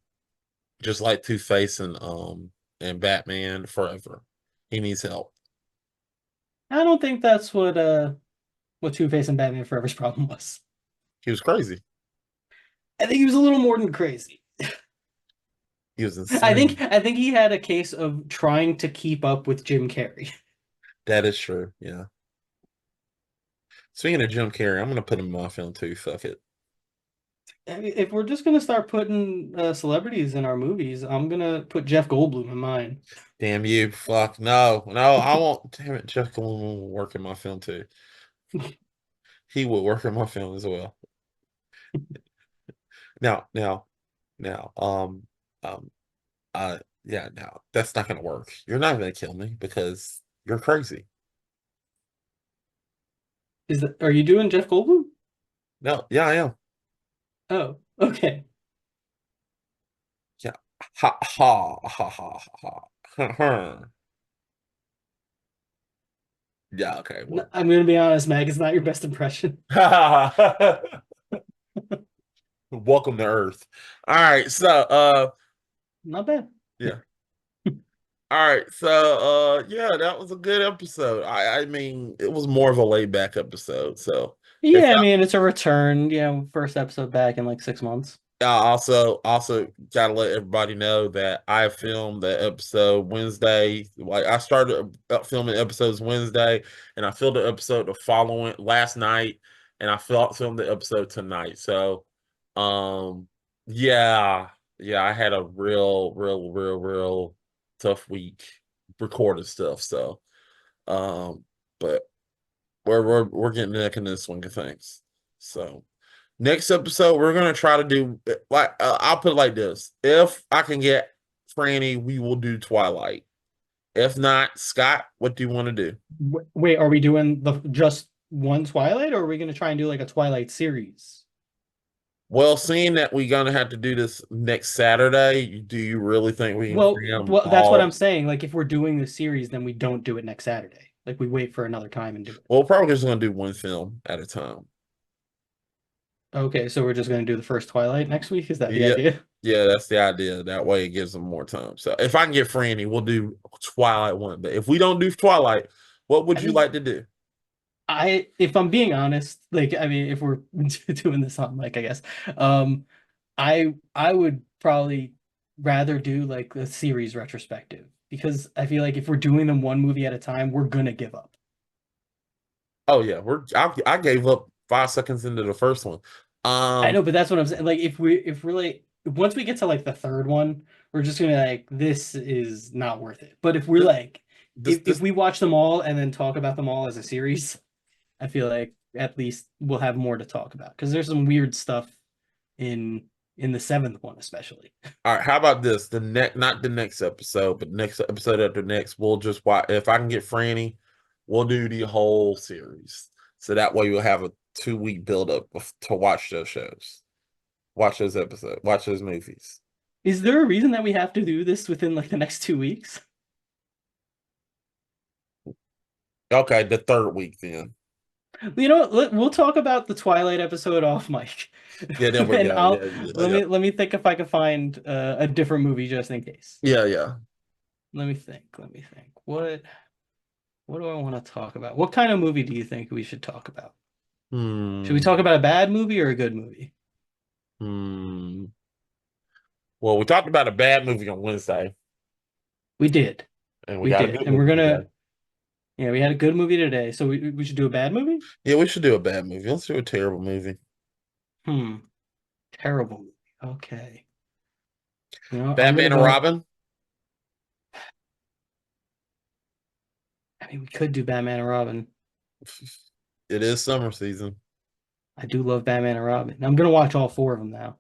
just like Two-Face and Batman Forever. He needs help. I don't think that's what Two-Face and Batman Forever's problem was. He was crazy. I think he was a little more than crazy. He was insane. I think he had a case of trying to keep up with Jim Carrey. That is true. Yeah. Speaking of Jim Carrey, I'm gonna put him in my film too. Fuck it. I mean, if we're just gonna start putting celebrities in our movies, I'm gonna put Jeff Goldblum in mine. Damn you. Fuck. No. No, I won't. Damn it. Jeff Goldblum will work in my film too. He will work in my film as well. Now, now, now, yeah, now that's not gonna work. You're not gonna kill me because you're crazy. Are you doing Jeff Goldblum? No, yeah, I am. Oh, okay. Yeah. Ha ha ha ha ha ha. Yeah, okay. Well. I'm gonna be honest, Meg, it's not your best impression. Welcome to Earth. All right, so Not bad. yeah. All right, so yeah, that was a good episode. I mean, it was more of a laid back episode. So if Yeah, I mean it's a return, first episode back in like 6 months. I also gotta let everybody know that I filmed the episode Wednesday. Like I started filming episodes Wednesday, and I filmed the episode the following last night, and I filmed the episode tonight. So, um, yeah, yeah, I had a real tough week recording stuff. So, but we're getting back in this swing of things. So. Next episode, we're gonna try to do like I'll put it like this: if I can get Franny, we will do Twilight. If not, Scott, what do you want to do? Wait, are we doing the just one Twilight, or are we gonna try and do like a Twilight series? Well, seeing that we're gonna have to do this next Saturday, do you really think we can cram Well, that's what I'm all? saying. Like, if we're doing the series, then we don't do it next Saturday. Like, we wait for another time and do it. Well, probably just gonna do one film at a time. Okay, so we're just gonna do the first Twilight next week. Is that the Yeah, idea? yeah, that's the idea. That way, it gives them more time. So, if I can get Franny, we'll do Twilight one. But if we don't do Twilight, what would I you mean, like to do? if I'm being honest, like, I mean, if we're doing this on like, I guess, um, I would probably rather do like the series retrospective because I feel like if we're doing them one movie at a time, we're gonna give up. Oh yeah, I gave up 5 seconds into the first one. I Um, know, but that's what I'm saying. Like, if we're like once we get to like the third one, we're just gonna be like, this is not worth it. But if we're this like, this, if this we watch them all and then talk about them all as a series, I feel like at least we'll have more to talk about because there's some weird stuff in the seventh one, especially. all right. How about this? The next, not the next episode, but next episode after next, we'll just watch. If I can get Franny, we'll do the whole series. So that way we'll have a 2 week build up to watch those shows, watch those episodes, watch those movies. Is there a reason that we have to do this within like the next 2 weeks? Okay, the third week then. You know what? We'll talk about the Twilight episode off mic, Yeah, there we and go. I'll Yeah, yeah, yeah. let me think if I can find a different movie just in case. Yeah, yeah. Let me think. Let me think. What do I want to talk about? What kind of movie do you think we should talk about? Should we Hmm. talk about a bad movie or a good movie? Hmm. Well, we talked about a bad movie on Wednesday, We did. and we We got a did. good And we're movie gonna, today. yeah, we had a good movie today. So we should do a bad movie? Yeah, we should do a bad movie. Let's do a terrible movie. Hmm. Terrible movie. Okay. I'm gonna Batman and go. Robin. I mean, we could do Batman and Robin. It is summer season. I do love Batman and Robin. I'm gonna watch all four of them now.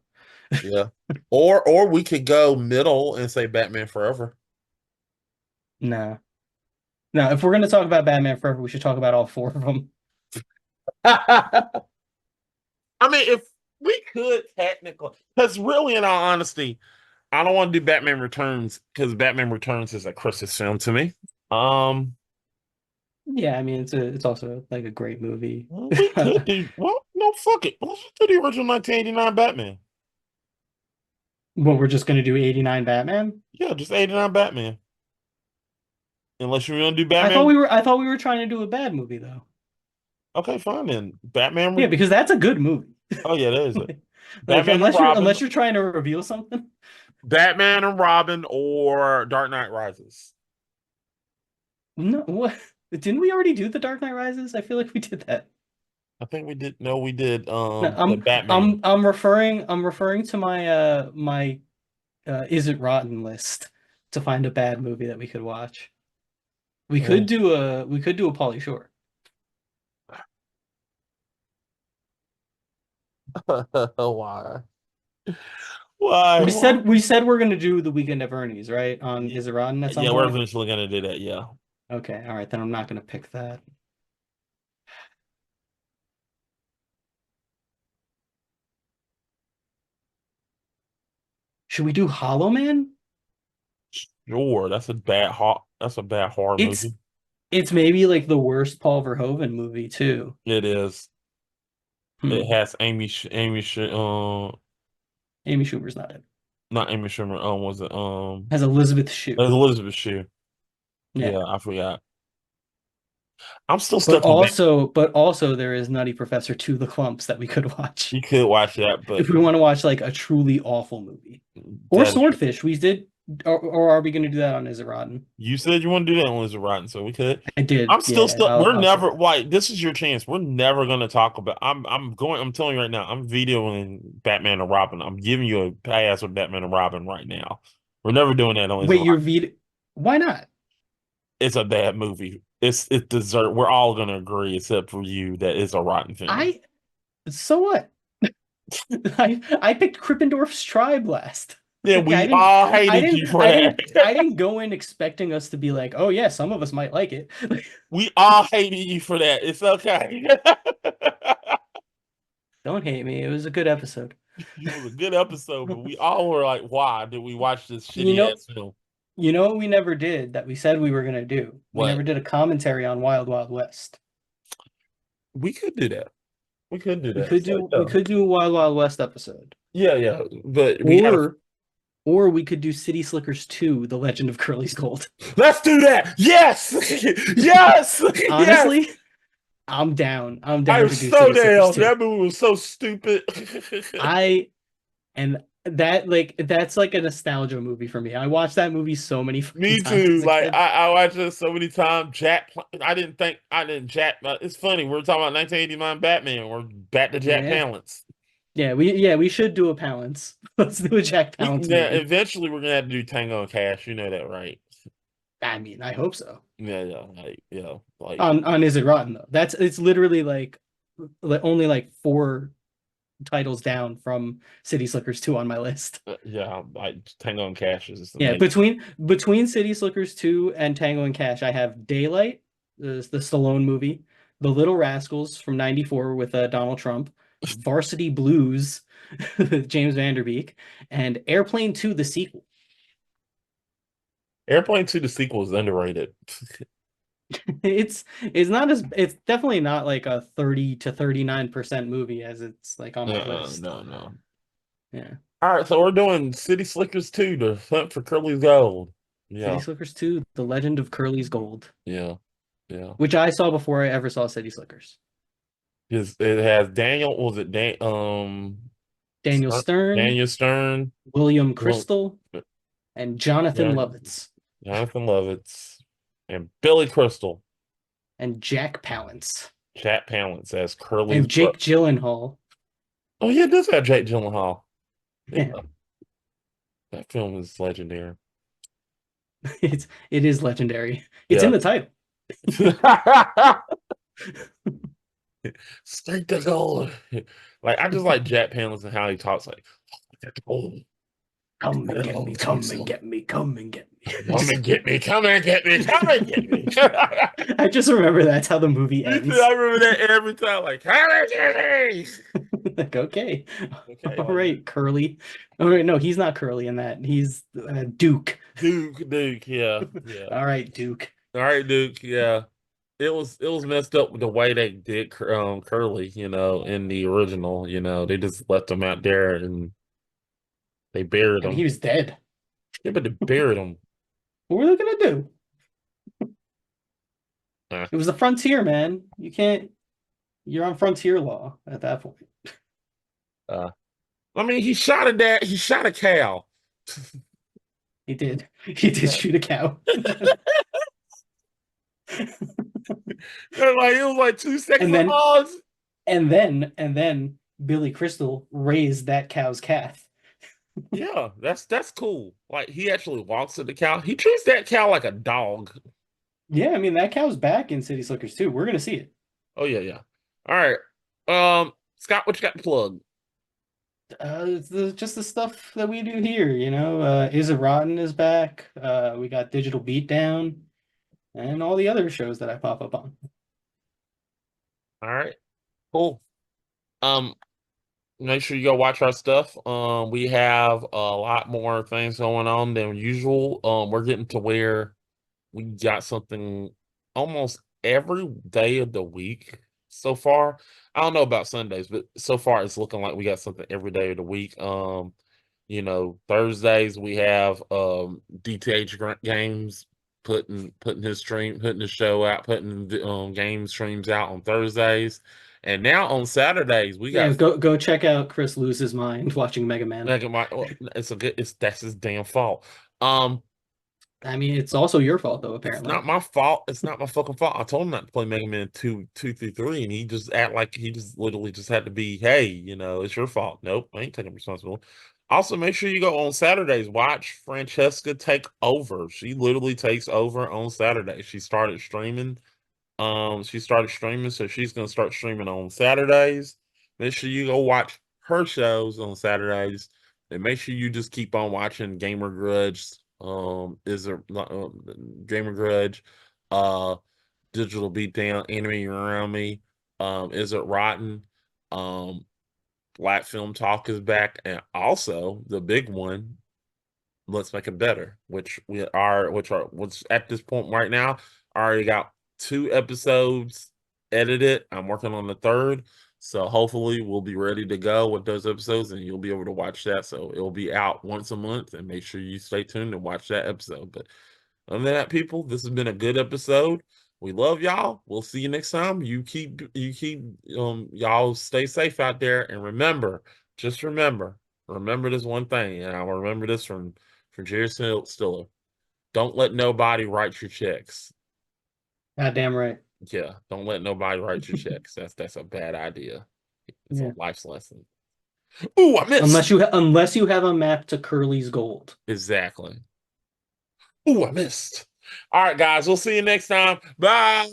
Yeah. Or we could go middle and say Batman Forever. No. No, if we're gonna talk about Batman Forever, we should talk about all four of them. I mean, if we could technically, because really, in all honesty, I don't want to do Batman Returns because Batman Returns is a Christmas film to me. Um, Yeah, I mean it's also like a great movie. we could do well. No, fuck it. Let's just do the original 1989 Batman. What, we're just gonna do 89 Batman? Yeah, just 89 Batman. Unless you want to do Batman. I thought we were trying to do a bad movie though. Okay, fine then. Batman. Yeah, because that's a good movie. Oh yeah, that is it. Like Batman and Robin. unless you're trying to reveal something. Batman and Robin or Dark Knight Rises. No, what? Didn't we already do The Dark Knight Rises? I feel like we did that. I think we did. No, we did. No, The Batman. I'm referring to my my Is It Rotten list to find a bad movie that we could watch. Oh. We could do a Pauly Shore. Why? Why? Why? We said we're gonna do The Weekend at Bernie's, right? On Is It Rotten at some Yeah, we're point. eventually gonna do that. Yeah. Okay, all right, then I'm not gonna pick that. Should we do Hollow Man? Sure. That's a bad horror It's movie. it's maybe like the worst Paul Verhoeven movie too. It is. It Hmm. has Amy Schumer's not it. not Amy Schumer. Was it Has Elizabeth Shue. Elizabeth Shue? Yeah. Yeah, I forgot. I'm still stuck on that. But also there is Nutty Professor to the Clumps that we could watch You could watch that, but if we want to watch like a truly awful movie. Or that Swordfish. We did, or are we going to do that on Is It Rotten? you said you want to do that on Lizard Rotten, so we could. I did. I'm still Yeah, stuck. We're I'll say never that. like this is your chance. We're never gonna talk about I'm telling you right now, I'm videoing Batman and Robin. I'm giving you a pass with Batman and Robin right now. We're never doing that on Lizard Wait, Rotten. why not? It's a bad movie. It's dessert. We're all gonna agree, except for you, that it's a rotten film. I so what? I picked Krippendorf's Tribe last. Yeah, Like, we all hated you for that. I didn't go in expecting us to be like, oh yeah, some of us might like it. We all hated you for that. It's okay. Don't hate me. It was a good episode. It was a good episode, but we all were like, why did we watch this You shitty know, ass film? you know what we never did that we said we were gonna do? We What? never did a commentary on Wild Wild West. We could do that. We could do that. So, We yeah. could do a Wild Wild West episode. Yeah, yeah. But we gotta Or or we could do City Slickers 2, The Legend of Curly's Gold. let's do that. Yes. Yes. Yes. Honestly, I'm I down am to do so City Slickers down. 2. That movie was so stupid. I and that like that's like a nostalgia movie for me. I watched that movie so many fucking Me times too. as a Like kid. I watched it so many times. I didn't think I didn't Jack. It's funny. We're talking about 1989 Batman. We're back to Jack Yeah. Palance. We should do a Palance. Let's do a Jack Palance Yeah, movie. eventually we're gonna have to do Tango and Cash. You know that, right? I mean, I hope so. Yeah, yeah, like yeah, like On Is It Rotten though? It's literally like only like four titles down from City Slickers 2 on my list. yeah, like Tango and Cash is Yeah, amazing. between City Slickers 2 and Tango and Cash, I have Daylight, the Stallone movie, The Little Rascals from '94 with Donald Trump, Varsity Blues with James Van Der Beek, and Airplane 2, the sequel. Airplane 2, the sequel, is underrated. It's not as it's definitely not like a 30 to 39% movie as it's like on my list. No, no. Yeah. All right, so we're doing City Slickers 2, The Hunt for Curly's Gold. City Yeah, Slickers 2, The Legend of Curly's Gold, yeah, yeah. which I saw before I ever saw City Slickers. it has Daniel. Was it Daniel Stern, Daniel Stern, William well, Crystal, and Jonathan Lovitz, Jonathan Lovitz, and Billy Crystal. and Jack Palance, Chat Palance as Curly's and bro. Jake Gyllenhaal. Oh yeah, it does have Jake Gyllenhaal. Yeah, Yeah, that film is legendary. it is legendary. It's in Yeah. the title. Straight to gold. Like I just like Jack Palance and how he talks like oh, Come and get me, come and get me, come and get me. come and get me, come and get me, come and get me. I just remember that's how the movie Me ends. too, I remember that every time, like, come and get me. Like, okay. Okay, All like, right, Curly. Oh, wait, no, he's not Curly in that. He's Duke. Duke, yeah, yeah. All right, Duke. All right, Duke, yeah. It was messed up with the way they did Curly, in the original, they just left him out there and they buried I mean, he him. was dead. Yeah, but they buried him. What were they gonna do? Uh, It was the frontier, man. You can't. You're on frontier law at that point. uh, I mean, he shot a dad. He shot a cow. He did. He did shoot a cow. Like it was like 2 seconds And then- of pause. And then Billy Crystal raised that cow's calf. Yeah, that's cool. Like he actually walks at the cow. He treats that cow like a dog. Yeah, I mean that cow's back in City Slickers too. We're gonna see it. Oh yeah. All right. Scott, what you got to plug? It's just the stuff that we do here, you know. Is It Rotten is back. We got Digital Beatdown and all the other shows that I pop up on. All right. Cool. Make sure you go watch our stuff. We have a lot more things going on than usual. We're getting to where we got something almost every day of the week so far. I don't know about Sundays, but so far it's looking like we got something every day of the week. Thursdays we have DTH Games putting his show out, putting game streams out on Thursdays. And now on Saturdays we got go check out Chris Lose His Mind watching Mega Man. That's his damn fault. I mean, it's also your fault though, It's apparently. not my fault. It's not my fucking fault. I told him not to play Mega Man 2 through 3, and he just act like he just literally just had to be, hey, it's your fault. Nope, I ain't taking responsibility. Also, make sure you go on Saturdays. Watch Francesca take over. She literally takes over on Saturday. She started streaming. So she's gonna start streaming on Saturdays. Make sure you go watch her shows on Saturdays, and make sure you just keep on watching Gamer Grudge. Is there Gamer Grudge, Digital Beatdown, Enemy Around Me, Is It Rotten, Black Film Talk is back, and also the big one, Let's Make It Better, which at this point right now, I already got 2 episodes edited. I'm working on the 3rd. So hopefully we'll be ready to go with those episodes and you'll be able to watch that. So it'll be out once a month and make sure you stay tuned and watch that episode. But other than that, people, this has been a good episode. We love y'all. We'll see you next time. Y'all stay safe out there. And remember this one thing. And I'll remember this from Jerry Stiller. Don't let nobody write your checks. Goddamn right. Yeah, don't let nobody write your checks. That's a bad idea. It's a life's lesson. Ooh, I missed. Unless you have a map to Curly's gold. Exactly. Ooh, I missed. All right, guys, we'll see you next time. Bye.